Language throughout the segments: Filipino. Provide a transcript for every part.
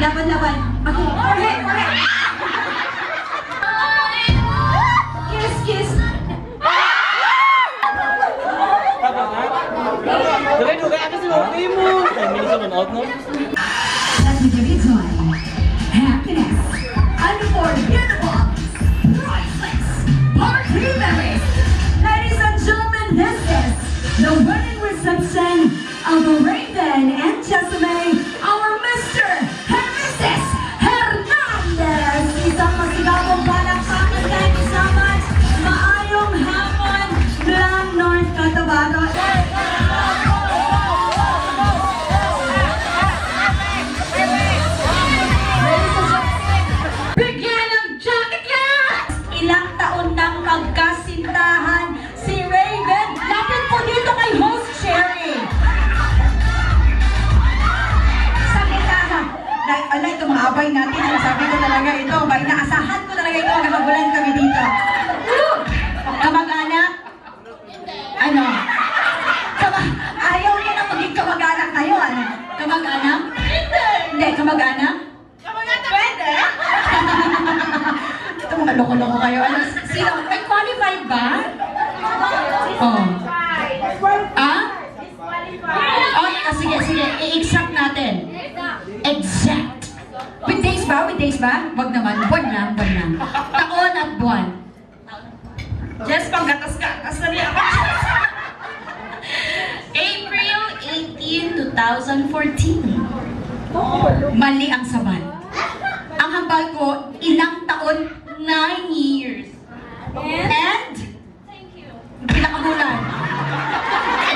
Laban-laban. Okay, forehead, forehead. Kiss, kiss. Dugay ako sa mga mo. Ay, minsan manood no? Let me give you joy, happiness, unforgettable, priceless, party memories. Ladies and gentlemen, this is the wedding reception of Raven and Jessamine, our Mr. and Mrs. Hernandez. Isang masigabong palakpakan. Thank you so much. Maayong hapon, Glam North Cotabato. Bigyan ng jacket yan! Ilang taon nang magkasintahan si Raven. Lapit po dito kay host Sherry. Sa gitahan. Ala, ito mga abay natin. Sabi ko talaga ito. Abay, naasahan ko talaga ito. Magkagulan kami dito. Kamag-anak? Ano? Ayaw niya na maging kamag-anak kayo. Ano? Kamag-anak? Hindi, kamag-anak? Pwede? Ito mga loko-loko kayo. Ano, sino? May qualified ba? Oh. Ah? Oh, sige, sige. I-exact natin. Exact. With days ba? With days ba? Wag naman. Buwan lang, buwan lang. Taon at buwan. Yes, panggatas-gatas na rin ako. April 18, 2014. Mali ang saban. Ang hambal ko, ilang taon? 9 years. And? Pinakabulan.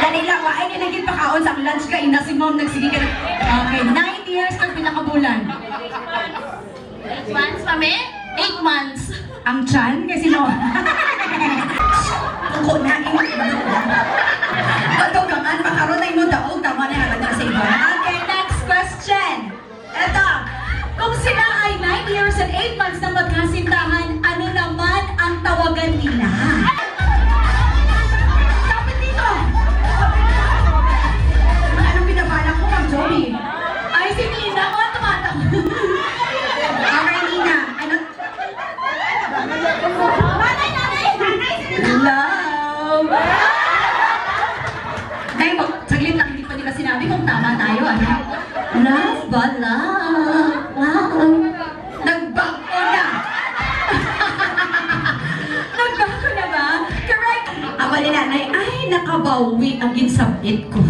Dali lang, ay nilagin pa kaon sa lunch ka, ina si mom nagsige ka. Okay, 9 years kang pinakabulan. 8 months kami? 8 months. Ang tiyan, kasi no. Tungko na, Patugangan, makaroon na mo daog, tama na naman na sa iba. Okay, next question. Eto, kung sila ay 9 years and 8 months na magkasintahan, ano naman ang tawagan nila? Tapit dito! Anong binabalak ko, Ma'am Joey? Ay, si Nina, o tumatak. Okay, Nina, ano? Love! Ay, saglit lang, hindi pa nila sinabi kung tama tayo, ano? Love ba? Love. Nagbago na! Nagbago na ba? Correct! Ako ni nanay, ay, nakabawi ang ginsabit ko.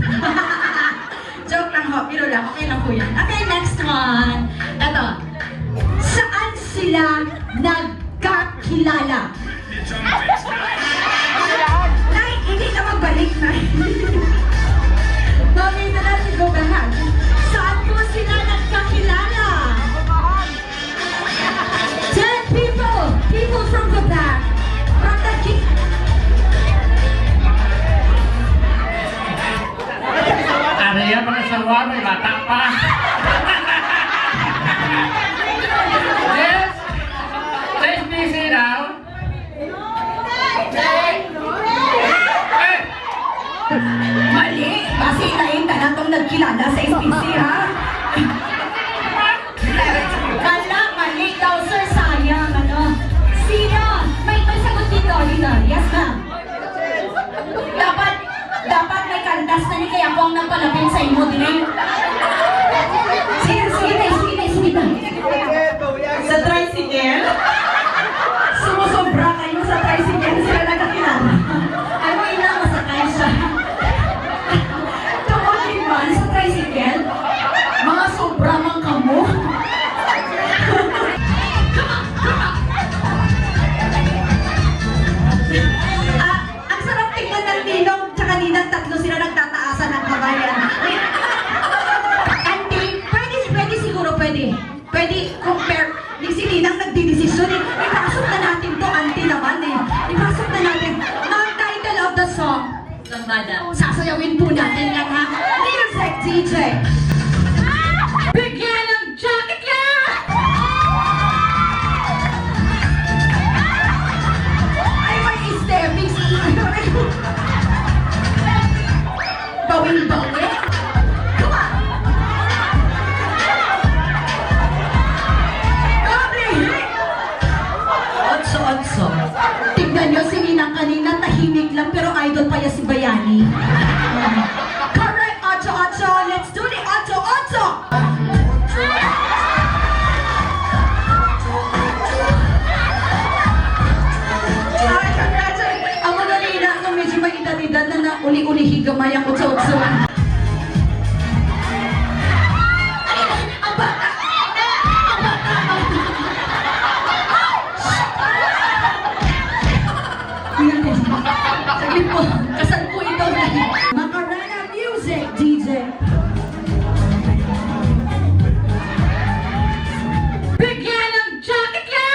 Joke lang ho, pero lang, okay lang po yan. Okay, next one. Ito. Saan sila nagkakilala? Nay, hindi na magbalik na. Mami, na natin go back. Saan po sila nagkakilala? 10 people! People from the back. From the Ano yan, mga sawa, may bata pa. Yes! Let's busy now. Mali! Basi tayo tanatong nagkilala sa SPC, ha? Kala, mali daw, sir. Sayang, ano? Sino? May sagot dito, Lina. Yes, ma'am. Dapat may kandas na ni kaya po ang napalapin sa imo, din. Sige. Sa tricycle? Sumusobra kayo sa tricycle. Sila nagkakilala. Ano ina, masakay siya. Tumakin man sa tricycle? Mga sobra mang kamo. Ang sarap tingnan ng Ninong tsaka Ninang, tatlo sila nagtataasan ng kabayan. Auntie, pwede siguro pwede. Pwede compare. Si Ninang nagdidesisyon eh. Ipasok na natin to, auntie naman eh. Ipasok na natin. Ang title of the song. Lambada. Sasayawin po natin yan, ha? Music DJ. Bigyan ng jacket yan! Ay, may stepping. Bawin-bawi. Come on! uli-ulihi gamay ang utso-utsuan. Ang bata! Saglit po, kasal po ito na. Macarena Music, DJ. Bigyan ng jacket yan!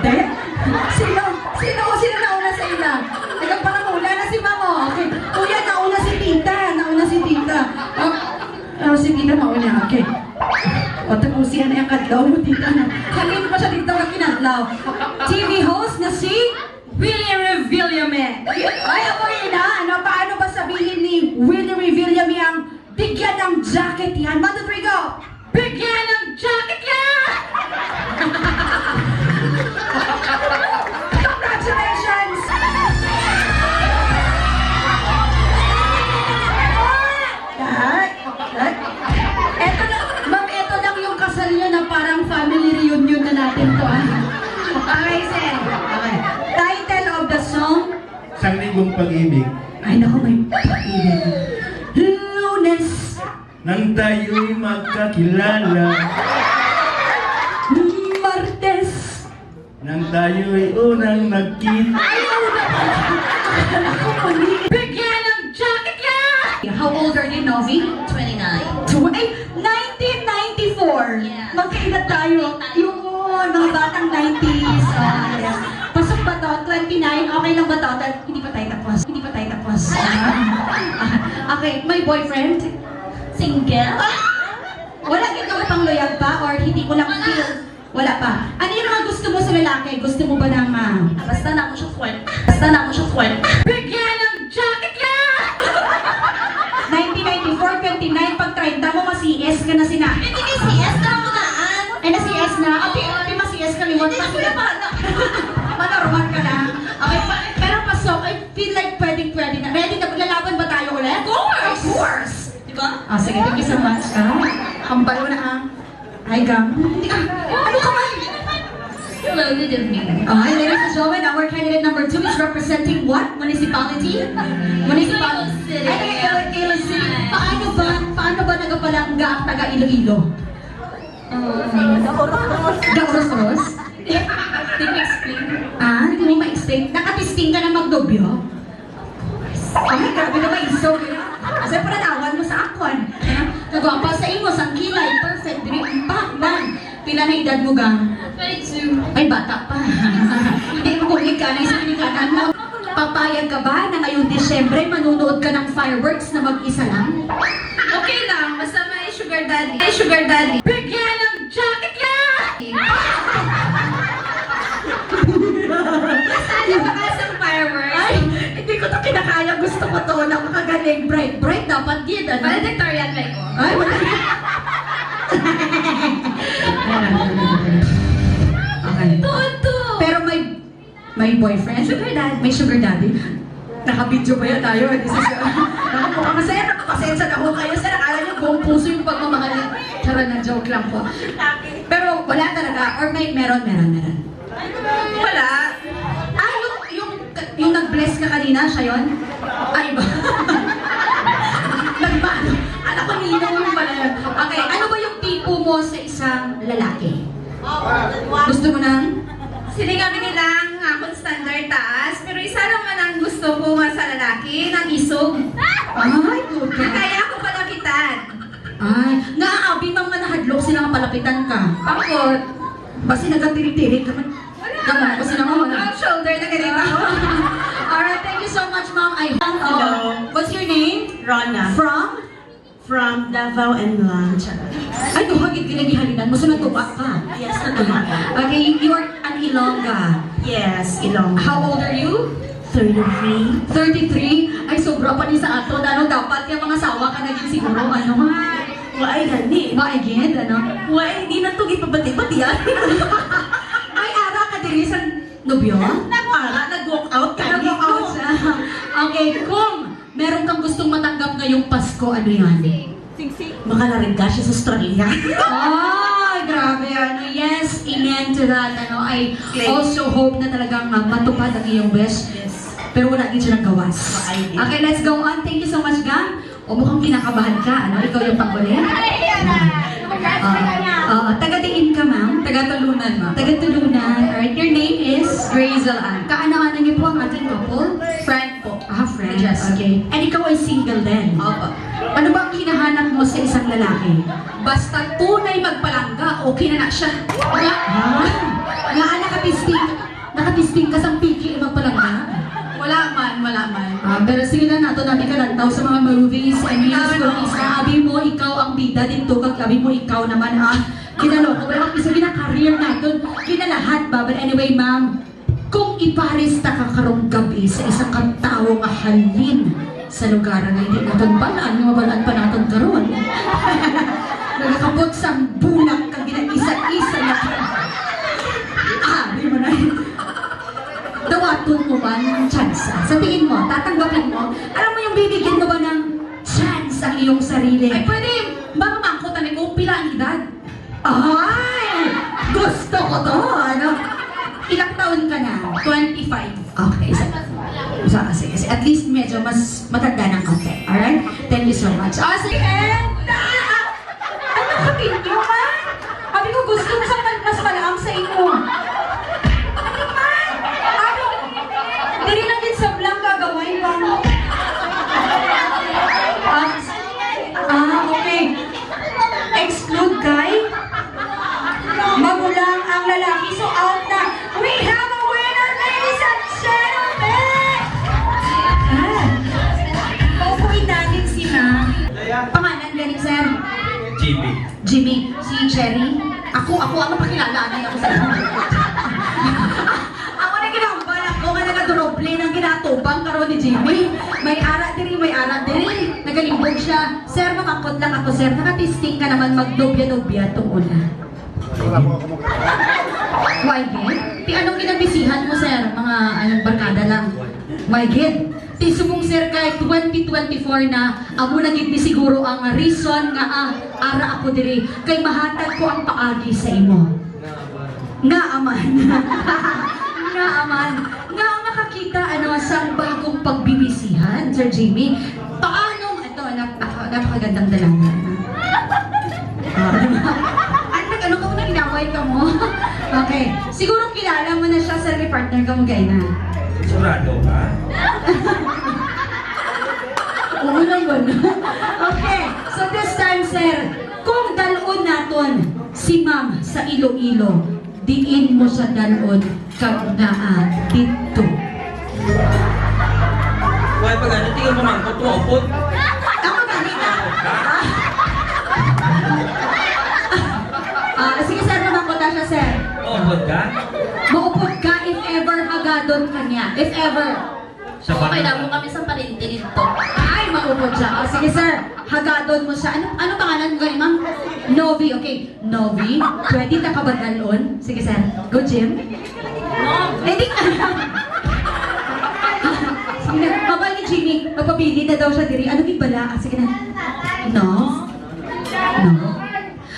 Te? Sino nauna sa ila? Ikaw parang una na si Mamo. Okay. Kuya, nauna si Tita. Si Tita nauna. Okay. O, tapusihan na yung kadlaw mo, Tita. Halin pa siya dito na kinadlaw. TV host na si Willie Revillame. Ay, ako ina. Paano ba sabihin ni Willie Revillame ang bigyan ng jacket yan? 1, 2, 3, go! Bigyan ng jacket yan! Congratulations! Eto na, ma'am, eto lang yung kasal niyo na parang family reunion na natin to, ah. Okay, sir. Okay. Title of the song? Isang linggong pag-ibig. Ay, naku, may pag-ibig. Lunes. Nang tayo'y magkakilala. Martes. Nang tayo'y unang nagkita. Ayaw na pa! Ako mali. Bigyan ng jacket yan! How old are you, Novi? 29. 1994. Yeah. Magkaedad tayo. Yung mga batang 90s. Yes. Pasok ba to? 29? Okay lang ba to? Hindi pa tayo tapos. Okay, may boyfriend? Single? Wala ikaw pang loyal pa? Or hindi ko lang feel? Wala pa. Ano yung mga gusto mo sa lalaki? Gusto mo ba ng Basta na ako siya kwent. bigyan ng jacket yan! 1994, 29, pag 30 mo, mas-CS ka na sina. Hindi kay CS na ako naan. Ay, na-CS na? Okay, mas-CS ka limot. Hindi na kuya paano. Manormal ka na. Okay, pero pasok, I feel like pwede na. Ready na, lalaban ba tayo ulit? Of course! Diba? Sige, thank you so much. Kambal mo na Hi, Gam. Ano ka man? Hello, good evening. Hi, ladies and gentlemen, our candidate number 2 is representing what? Municipality? Iloilo City. Ay, Iloilo City. Paano ba nagapalangga ang taga Iloilo? Gauros-oros? Did you explain? Hindi mo ma-explain. Nakatisting ka na magdobyo? Ay, grabe na ma-isog. Kasi pananawan mo sa akon. Nagwapa sa imo, sang kilay, perfect, diri, man. Pila na edad mo, gang? 22. Ay, bata pa. Hindi mo kung ka na isang pinikanan mo. Papayag ka ba na ngayong Disyembre manunood ka ng fireworks na mag-isa lang? Okay lang, basta may sugar daddy. Bigyan ng jacket yan! Sali ba ka sa fireworks? Ay, hindi ko to kinakaya. Gusto ko to na makagaling. Bright dapat din. Ano? Valedictorian ba ko? Ay, wala. Okay. Toto! Pero may boyfriend? May sugar daddy? Naka-video ba yan tayo? Nakapasensya na ako kayo. Sir, akala niyo buong puso yung pagmamahal. Charot na joke lang po. Pero wala talaga. Or meron. Wala. Yung nag-bless ka kanina, siya yun? Ay, ba? Nagpaano? Alam ko, nilinaw yung pala yun. Okay, ano ba yung tipo mo sa isang lalaki? Gusto mo ng? Sila kami nilang akong standard taas, pero isa lang man ang gusto ko nga sa lalaki, ng isog. Ay, good ka. Kaya ako palakitan. Ay, naaabi mang manahadlok sila nga palapitan ka. Bakit? Basi nagatiri-tiri ka man. Gama, basi na mo. Ang shoulder na ganito. Alright, thank you so much, ma'am. Hello. What's your name? Rona. From Davao and Lancha. Ay, tuhagit ginagihalinan mo. So, natuba ka. Yes, natuwa ko. Okay, you are an Ilongga. Yes, Ilonggo. How old are you? 33. 33? Ay, sobra pa ni sa ato. Ano, dapat yung mga sawa ka naging siguro. Ano? Why gani? Maigid, ano? Why di na to gipabati-bati yan? Ay, ara ka diri sa nobyo? Para nag-walk out ka Nag-walk out siya. Okay, kung meron kang gustong matanggap ngayong Pasko, ano yan? makalarig ka siya sa Australia. Ay, grabe ano. Yes, amen to that. Ano, I also hope na talagang matupad ang iyong wish. Yes. Pero wala din siya ng gawas. Ay, Okay, let's go on. Thank you so much, Gang. O mukhang kinakabahan ka, ano? Ikaw yung panghuli? Taga-diin ka, ma'am? Taga-Tulunan, ma'am. Taga-Tulunan. Alright, your name is? Grazel Ann. Kaano-ano niyo po ang ating couple? Friend po. Friend. Yes. Okay. And ikaw ay single din? Opo. Ano ba ang hinahanap mo sa isang lalaki? Basta tunay magpalangga, okay na siya. Wala. Nga, nakatisting ka sa piki magpalangga? Wala man. Pero sige na nato natin kalantaw sa mga movies and music. Abi mo, ikaw ang bida dito. Abi mo, ikaw naman ang kinaloko. Pero ang isa career natin, kinalahat ba? But anyway, ma'am, kung iparista ka karong gabi sa isang kantao nga halin sa lugar na hindi natin balaan, mabalaan pa natin karon. Nagkakabot sa bulak kang gina-isa-isa na di mo na dawaton mo ba ng chance? Sa tingin mo, tatanggapin mo, alam mo yung bibigyan mo ba ng chance ang iyong sarili? Ay, pwede mamamangkotan ko pila ang edad. Ay! Gusto ko to! Ano? Ilang taon ka na? 25. Okay, sige. At least medyo mas matanda ng konti. Alright? Thank you so much. Sige, and ano ka pinyo ka? Sabi ko gusto mo sa mas malaam sa inyo. Dili lang din sa blank gagawin pa. Okay. Exclude guy. Magulang ang lalaki. So out na. We have a winner, ladies and gentlemen! Paupuin natin si ma'am. Pangalan galing, sir? Jimmy. Si Cherry? Ako ano pakilala na ako sa iyo? Ako na ginambal ako nga nagaturoble ng ginatubang karon ni Jimmy. May ara diri. Nagalimbog siya. Sir, makakot lang ako, sir. Nakatisting ka naman magdobya-dobya itong una. Why, Gid? Ti anong ginabisihan mo, sir? Mga barkada lang. Why, Gid? Ti sumong, sir, kay 2024 na amo na gid ni siguro ang reason nga ara ako diri kay mahatag ko ang paagi sa imo. Nga aman. Nga makakita sa bagong pagbibisihan, Sir Jimmy. Paano? Ito, napakagandang dalaman. Ano ka muna ginaway ka mo? Okay. Siguro kilala mo na siya, sir, may partner ka mo gay na. Sigurado ka? Oo naman. Okay. So this time, sir, kung dalon naton si ma'am sa Iloilo, diin mo sa dalon kag naa dito. Why pag ano, tingin mo mangkot mo, upod? Ako gani na. Sige, sir, namakota siya, sir. Upod ka? Maupod ka if ever hagadon ka niya. If ever. Sa Okay bakit? lang mo kami sa parinti dito. Ay, maupod siya. Sige, sir. Hagadon mo siya. Ano pangalan mo ganyan, ma'am? Novi. Okay. Novi. Pwede na ka ba dalon? Sige, sir. Go, Jim. Hindi ka lang. Sige na. Babal ni Jimmy. Magpapili na daw siya diri. Ano ibala? Sige na. No?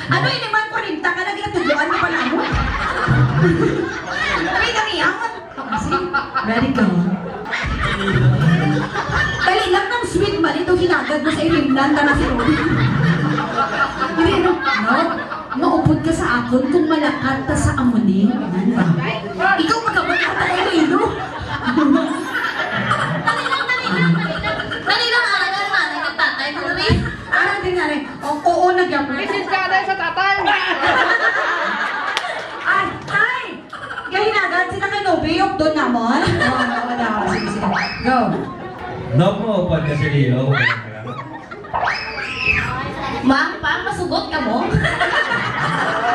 Ano yun naman 40 ka na ginatudloan mo pala mo? Ay, nangiyaman. Sige. Ready ka? Dali lang ng sweet man, ito hinagad mo sa irimlan ka na si Rudy. Hindi, no? Maupod ka sa akon kung malakat ta sa amuning. Ano ba? Ikaw magabot ka ta kayo, ino? Dali lang, aral nanay ng tatay mo na rin. Ano din na rin? Oo, nagyapon. Visit ka na sa tatay. Ay! Kaya hinagad sila kay Nobiyok doon naman? Oo, sige. Go. No po, upod ka sa liyo. Ma'am, parang masugot ka mo.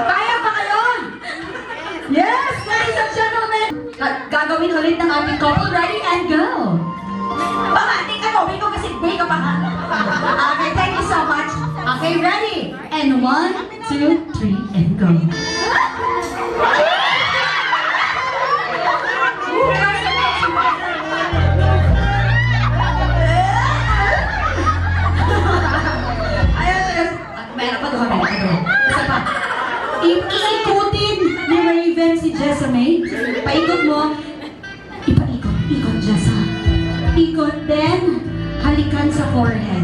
Kaya ba kayo? Yes, ladies and gentlemen! Gagawin ulit ng ating couple. Ready and go! Pamating ka, Robin ko kasi day ka pa nga. Okay, thank you so much. Okay, ready? And 1, 2, 3, and go. Ayan, Okay? Paikot mo. Ipaikot. Ikot dyan sa... Ikot din. Halikan sa forehead.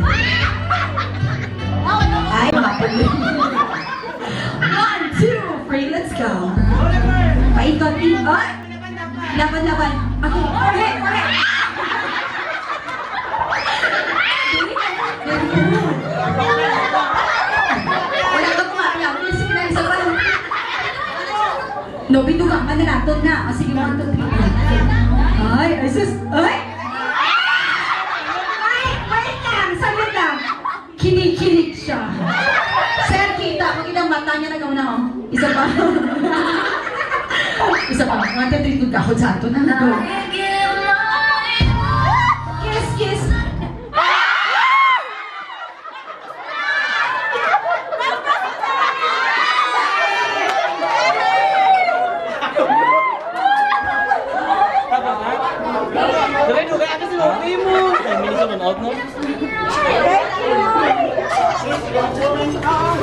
Ay, makapulit. 1, 2, 3, let's go. Paikot, ikot. Laban. Okay, forehead. Very good. Wala ka po nga. Please, isa pa. No, bitugang ka na natin na. O sige, 1, 2, 3. Ay, sus. Ay! Wait lang. Saglit lang. Kinikilig siya. Sir, kita. Makita ang mata niya nagaw na, oh. Isa pa. Isa pa. 1, 2, 3, ka ako sa ato na. Go. Kiss. Dali, dugay ako sa loob mo. 10 minutes naman out, no? Thank you.